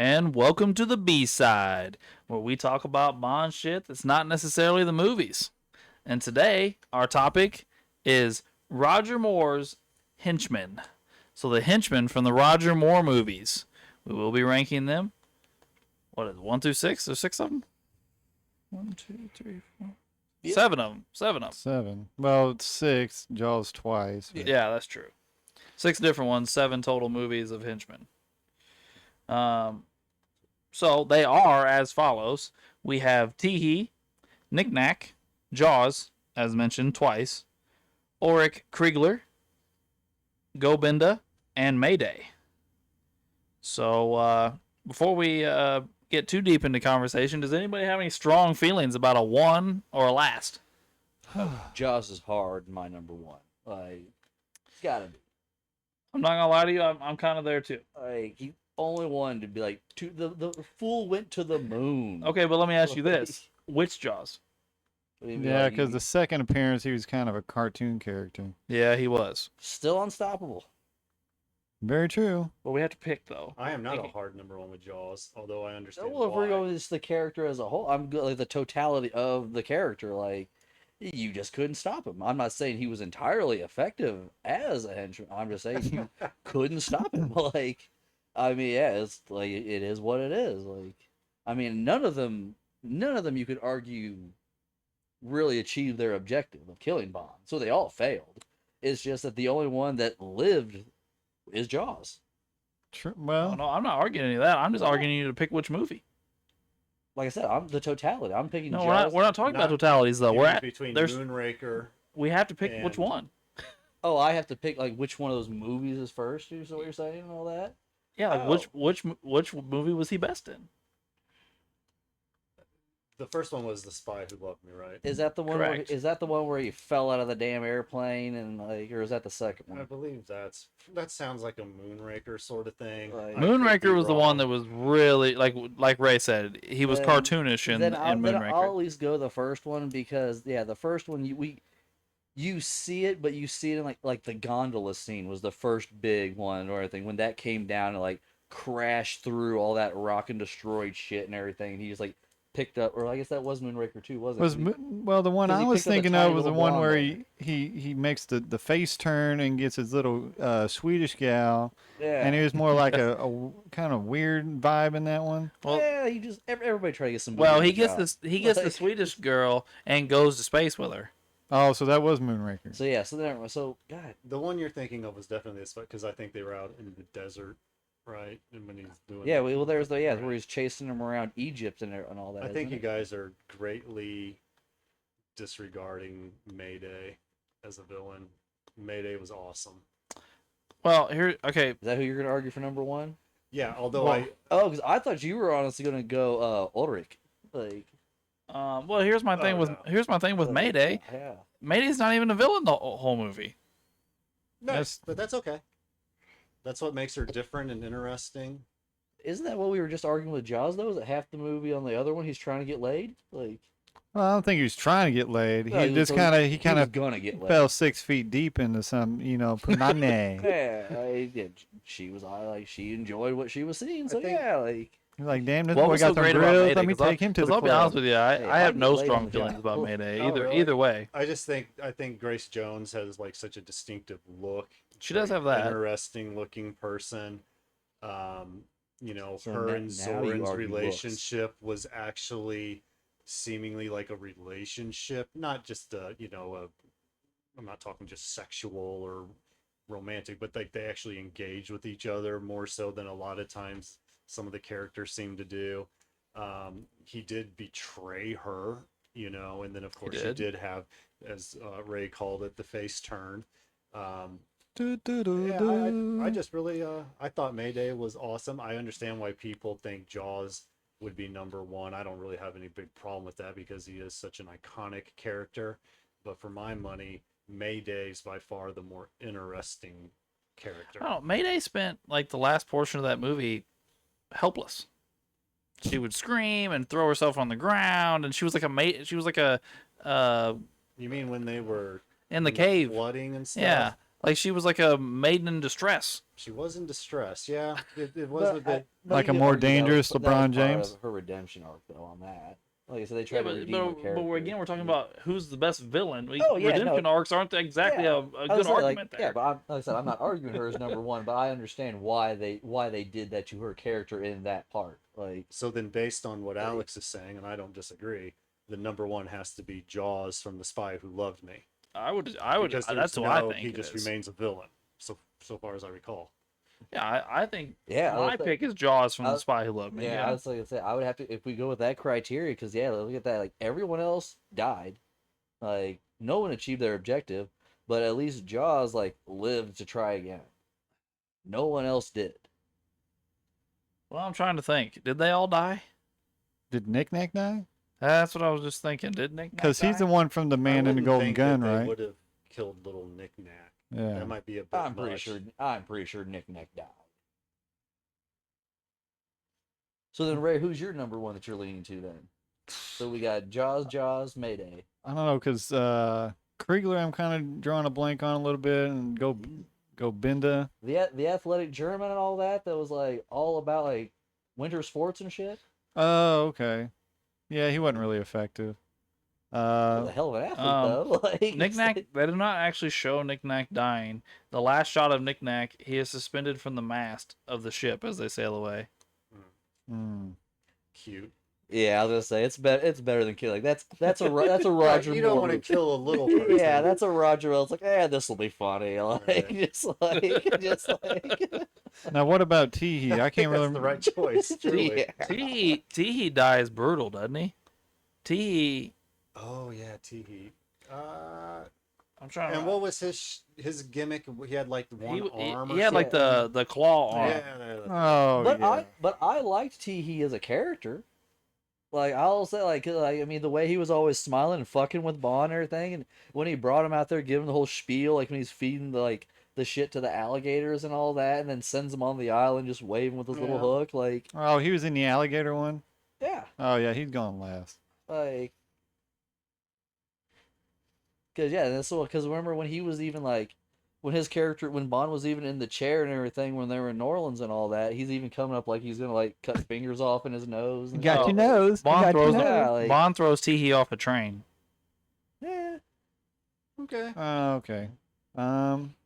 and welcome to the B-side, where we talk about Bond shit that's not necessarily the movies. And today, our topic is Roger Moore's Henchmen. So the Henchmen from the Roger Moore movies. We will be ranking them. What is it, 1 through 6? There's 6 of them? 1, 2, 3, 4. Yeah. 7 of them. 7 of them. 7. Well, it's 6. Jaws twice. But... Yeah, that's true. 6 different ones, 7 total movies of Henchmen. So they are as follows. We have Tee Hee, Nick Nack, Jaws, as mentioned twice, Ulrich Kriegler, Gobinda, and Mayday. So before we get too deep into conversation, does anybody have any strong feelings about a one or a last? Jaws is hard, my number one. Like, it's gotta be. I'm not gonna lie to you, I'm kind of there too. Like, he only wanted to be like, the fool went to the moon. Okay, but let me ask you this: which Jaws? Yeah, because the second appearance, he was kind of a cartoon character. Yeah, he was. Still unstoppable. Very true. But we have to pick though. I am not a hard number one with Jaws, although I understand Well, if we're why. going with the character as a whole, I'm good. Like the totality of the character, like you just couldn't stop him. I'm not saying he was entirely effective as a henchman. I'm just saying you couldn't stop him. Like, I mean, yeah, it's like it is what it is. Like, I mean, none of them you could argue really achieved their objective of killing Bond. So they all failed. It's just that the only one that lived is Jaws. True. Oh, Well, no, I'm not arguing any of that. I'm just arguing you to pick which movie. Like I said, I'm the totality. I'm picking No, Jaws. we're not talking about Not totalities though. Even We're at between there's Moonraker. we have to pick which and- one. Oh, I have to pick like which one of those movies is first. Is what you're saying and all that? Yeah, like Oh. which movie was he best in? The first one was The Spy Who Loved Me, right? Is that the one? Where, Correct. is that the one where he fell out of the damn airplane and like, or is that the second I one? believe that sounds like a Moonraker sort of thing. Right. I could be Moonraker was the one wrong. that was really like Ray said, he was Then- cartoonish in Then I'll Moonraker. at least go the first one because yeah, the first one you see it, but you see it in like the gondola scene was the first big one or everything when that came down and like crashed through all that rock and destroyed shit and everything. And he just like picked up, or I guess that was Moonraker 2, wasn't it? well, the one 'Cause I he was picked up a thinking tiny of was the little one blonde where lady. he makes the face turn and gets his little Swedish gal, Yeah. and he was more like a kind of weird vibe in that one. Well- yeah, he just everybody try to get some. Well, booty he on gets the job. the the Like- Swedish girl and goes to space with her. Oh, so that was Moonraker. So yeah, so God, The one you're thinking of was definitely this because I think they were out in the desert, right? And when he's doing yeah. Well, there's the Right. where he's chasing him around Egypt and all that. I think isn't you it? guys are greatly disregarding Mayday as a villain. Mayday was awesome. Well, okay. Is that who you're gonna argue for number one? Yeah, although Well, Oh, because I thought you were honestly gonna go Ulrich. Like Well, here's my thing with Mayday. Yeah. Mayday's not even a villain the whole movie. Nice, but that's okay. That's what makes her different and interesting. Isn't that what we were just arguing with Jaws though? Is that half the movie on the other one he's trying to get laid? Like Well, I don't think he was trying to get laid. No, He just kind of was gonna get laid. fell 6 feet deep into some punani. Yeah, she was like she enjoyed what she was seeing. So think- yeah, like He's like, damn, this What boy was got so some great about grills. Mayday? Let me take him to the I'll be club. honest with you, I Hey, have I'd no get laid strong on the feelings job. about Mayday Oh, either. really? Either way, I think Grace Jones has like such a distinctive look. She does Very have that. interesting looking person. So Her now- and now you Soren's argue looks. relationship was actually seemingly like a relationship, not just I'm not talking just sexual or romantic, but like they actually engage with each other more so than a lot of times some of the characters seem to do. He did betray her, and then of course she did. did have, as Ray called it, the face turn. Do, do, do, Yeah, do. I just really I thought Mayday was awesome. I understand why people think Jaws would be number one. I don't really have any big problem with that because he is such an iconic character. But for my money, Mayday's by far the more interesting character. Oh, Mayday spent like the last portion of that movie helpless. She would scream and throw herself on the ground, and she was like You mean when they were in the cave. flooding and stuff? Yeah, Like she was like a maiden in distress. She was in distress. Yeah, it was a bit. Like you a could more argue that was- dangerous that was LeBron part James? of her redemption arc, though, on that. Like I said, they Yeah, tried to redeem her character. but we're again we're talking about who's the best villain. Oh, yeah, Redemption no. arcs aren't exactly Yeah. a I was good saying, argument there. Yeah, but like I said, I'm not arguing her as number one, but I understand why they did that to her character in that part. Like, So then, based on what Alex is saying, and I don't disagree, the number one has to be Jaws from The Spy Who Loved Me. I would. Because That's there's who I no, think he it just is. remains a villain. So far as I recall. Yeah, I think yeah, my pick is Jaws from I- The Spy Who Loved Me. yeah, I was like I said, I would have to if we go with that criteria, because yeah, look at that. Like everyone else died, like no one achieved their objective, but at least Jaws like lived to try again. No one else did. Well, I'm trying to think. Did they all die? Did Nick Nack die? That's what I was just thinking. Did Nick? Because he's the one from the I Man in the wouldn't Golden think Gun, that they right? would have killed little Nick Nack. Yeah. That might be a bit I'm pretty much. sure. I'm pretty sure Nick Nack died. So then, Ray, who's your number one that you're leaning to then? So we got Jaws, Mayday. I don't know, because Kriegler, I'm kind of drawing a blank on a little bit, and go Binda. The athletic German and all that was like all about like winter sports and shit. Oh, okay. Yeah, he wasn't really effective. He was a hell of an athlete though. Like, Nick Nack. They did not actually show Nick Nack dying. The last shot of Nick Nack, he is suspended from the mast of the ship as they sail away. Hmm. Cute. Yeah, I was gonna say it's better. It's better than killing. That's a Roger. You don't Moore want to movie. kill a little person. Yeah, that's a Roger. It's like, this will be funny. Like, Right. just like. Now, what about Tee Hee? I can't really That's the right choice. Truly. Yeah. Tee Hee dies brutal, doesn't he? Tee Hee. Oh yeah, Tee Hee. I'm trying. And what was his gimmick? He had like one arm. He had like the claw arm. Yeah. Oh, yeah. But I liked Tee Hee as a character. Like I'll say, I mean, the way he was always smiling and fucking with Bond and everything, and when he brought him out there, giving the whole spiel, like when he's feeding the shit to the alligators and all that, and then sends them on the island just waving with his little hook, like Oh, he was in the alligator one? yeah, Oh, yeah, he's gone last. like because remember when he was even like when Bond was even in the chair and everything when they were in New Orleans and all that, he's even coming up like he's gonna like cut fingers off in his nose. And Got shit. your nose. Bond Got your throws nose. Yeah, like- Bond throws Tee Hee off a train. Yeah. Okay. Oh, okay.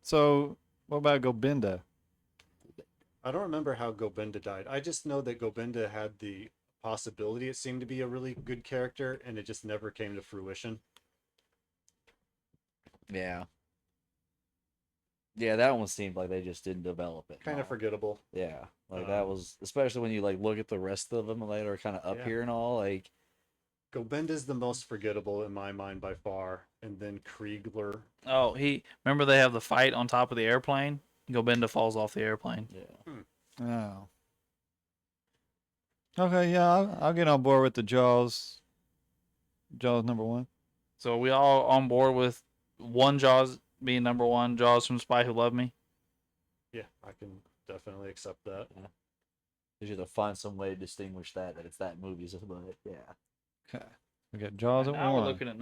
So what about Gobinda? I don't remember how Gobinda died. I just know that Gobinda had the possibility. It seemed to be a really good character, and it just never came to fruition. Yeah. Yeah, that one seemed like they just didn't develop it. Kind of forgettable. Yeah, like that was especially when you like look at the rest of them, they are kind of up Yeah. here and all. Like, Gobinda's the most forgettable in my mind by far, and then Kriegler. Oh, remember they have the fight on top of the airplane. Gobinda falls off the airplane. yeah, Oh. Okay, yeah, I'll get on board with the Jaws. Jaws number one. So are we all on board with one Jaws being number one? Jaws from Spy Who Loved Me. Yeah, I can definitely accept that. you have to find some way to distinguish that it's that movie. But yeah, Okay. We got Jaws at Now one. we're looking at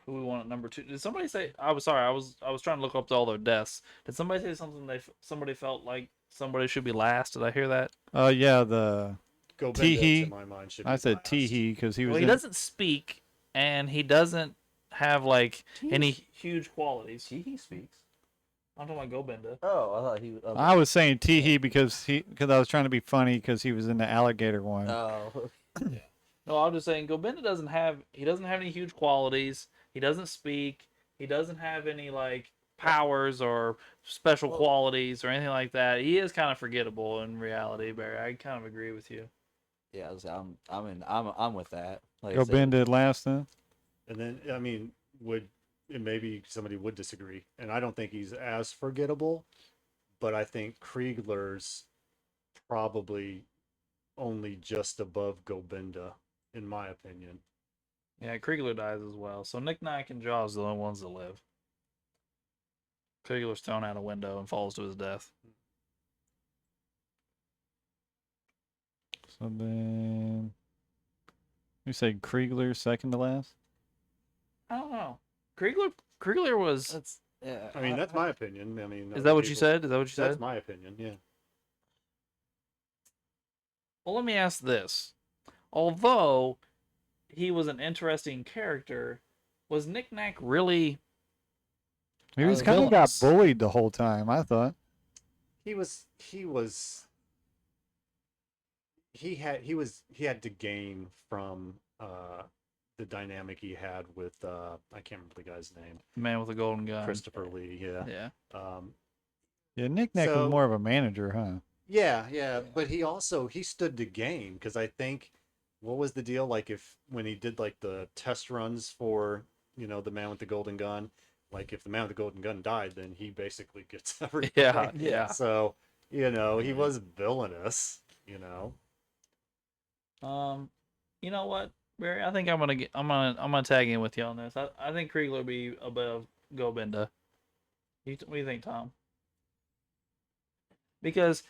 who we want at number two. Did somebody say? I was sorry. I was trying to look up all their deaths. Did somebody say something? Somebody felt like somebody should be last. Did I hear that? Yeah, the Gobinda, Tee Hee. to my mind, should be I said last. Tee Hee because he was. Well, he in- doesn't speak, and he doesn't have like any huge qualities. he speaks. I'm talking about Gobinda. Oh, I thought he. I was saying Tee Hee because I was trying to be funny because he was in the alligator one. Oh, No, I'm just saying Gobinda doesn't have any huge qualities. He doesn't speak. He doesn't have any like powers or special qualities or anything like that. He is kind of forgettable in reality, Barry. I kind of agree with you. yeah. I'm with that. Like I said, Gobinda last then. And then, I mean, maybe somebody would disagree, and I don't think he's as forgettable, but I think Kriegler's probably only just above Gobinda, in my opinion. Yeah, Kriegler dies as well. So Nick Nack and Jaws are the only ones that live. Kriegler's thrown out a window and falls to his death. So then, you say Kriegler second to last. I don't know. Kriegler was Yeah, I mean, that's my opinion. I mean, Is other that what you people- said? Is that what you That's said? my opinion. Yeah. Well, let me ask this. Although he was an interesting character, was Nick Nack really He was Uh, kind of got villainous? bullied the whole time, I thought. He was. He had to gain from the dynamic he had with I can't remember the guy's name. Man with a golden gun? Christopher Lee, yeah. Yeah. Um, Yeah, Nick Nack was So- more of a manager, huh? yeah, but he stood to gain because I think what was the deal like if when he did like the test runs for the man with the golden gun, like if the man with the golden gun died, then he basically gets everything. Yeah, yeah. So he was villainous. You know what, Barry? I think I'm gonna tag in with you on this. I think Kriegler will be above Gobinda. What do you think, Tom? Because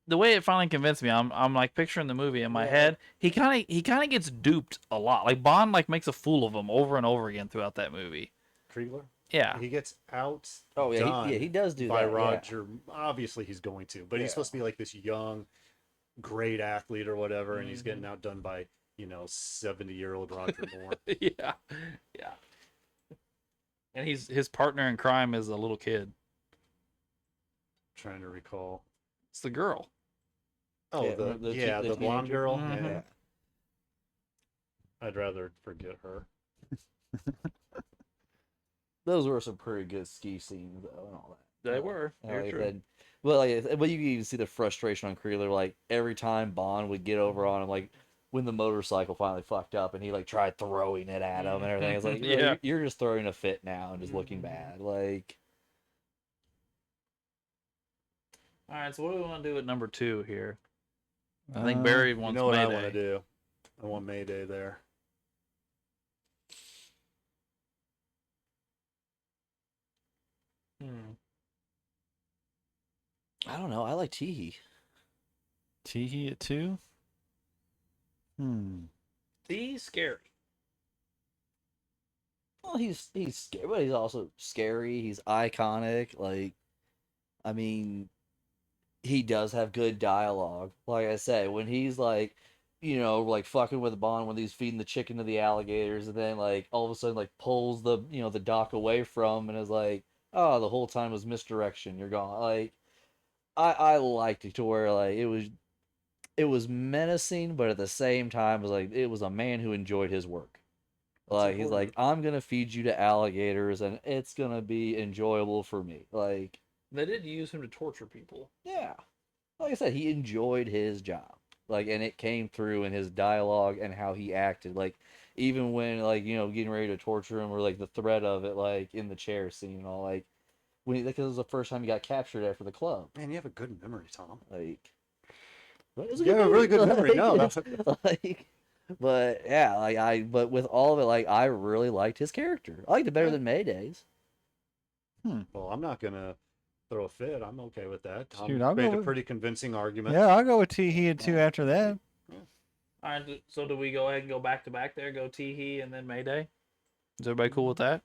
the way it finally convinced me, I'm like picturing the movie in my head. He kind of gets duped a lot. Like Bond like makes a fool of him over and over again throughout that movie. Kriegler. Yeah. He gets out. Oh yeah, he does do by that. Yeah. Roger. Obviously, he's going to, but he's Yeah. supposed to be like this young, great athlete or whatever, and he's getting outdone by 70-year-old Roger Moore. Yeah. Yeah. And his partner in crime is a little kid. Trying to recall. It's the girl. Oh, Yeah, the the blonde teenager. girl. Mhm. Yeah. I'd rather forget her. Those were some pretty good ski scenes though, and all that. They were. And Very like true. that- but you can even see the frustration on Creeler. Like every time Bond would get over on him, like when the motorcycle finally fucked up, and he like tried throwing it at him and everything. It's like, Yeah. you're just throwing a fit now and just looking bad. Like, All right, so what do we want to do at number 2 here? I think Barry You wants know what I Mayday. want to do? I want Mayday there. Hmm. I don't know. I like Tee Hee. Tee Hee at 2? He's scary. Well, he's scary, but he's also scary. He's iconic. Like, I mean, he does have good dialogue. Like I said, when he's like, like fucking with Bond when he's feeding the chicken to the alligators, and then like all of a sudden like pulls the the dock away from and is like, oh, the whole time was misdirection. You're gone. Like, I liked it to where like it was menacing, but at the same time, it was a man who enjoyed his work. Like he's like, I'm gonna feed you to alligators, and it's gonna be enjoyable for me. Like, They did use him to torture people. yeah, like I said, he enjoyed his job. Like, and it came through in his dialogue and how he acted. Like, even when like getting ready to torture him, or like the threat of it, like in the chair scene and all, like because it was the first time he got captured after the club. Man, you have a good memory, Tom. Like, You have a really good memory. No, that's like, but yeah, but with all of it, like, I really liked his character. I liked it better than Mayday's. well, I'm not gonna throw a fit. I'm okay with that. Tom Shoot, I'll made go a with- pretty convincing argument. Yeah, I'll go with Tee Hee at 2 after that. All right, so do we go ahead and go back to back there? Go Tee Hee and then Mayday? Is everybody cool with that?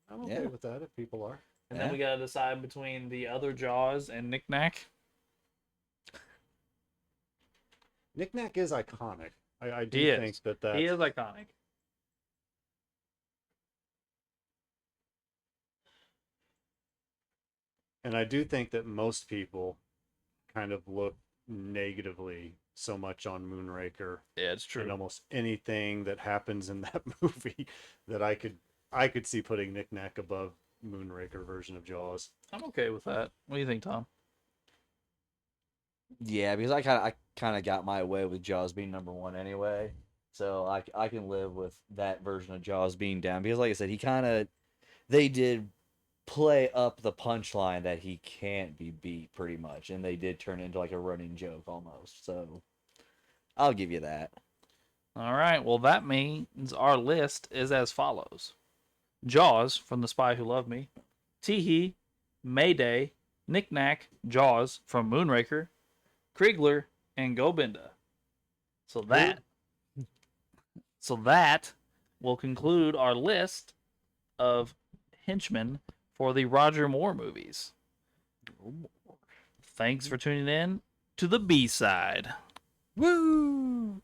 I'm okay Yeah. with that if people are. And then we got to decide between the other Jaws and Nick Nack. Nick Nack is iconic. I do He is. think that He is iconic. and I do think that most people kind of look negatively so much on Moonraker Yeah, it's and true. almost anything that happens in that movie that I could see putting Nick Nack above Moonraker version of Jaws. I'm okay with that. What do you think, Tom? Yeah, because I kind of got my way with Jaws being number 1 anyway, so I can live with that version of Jaws being down. Because like I said, they did play up the punchline that he can't be beat pretty much, and they did turn it into like a running joke almost. So I'll give you that. All right. Well, that means our list is as follows: Jaws from The Spy Who Loved Me, Tee Hee, Mayday, Nick Nack, Jaws from Moonraker, Kriegler, and Gobinda. So that will conclude our list of henchmen for the Roger Moore movies. Thanks for tuning in to the B-side. Woo!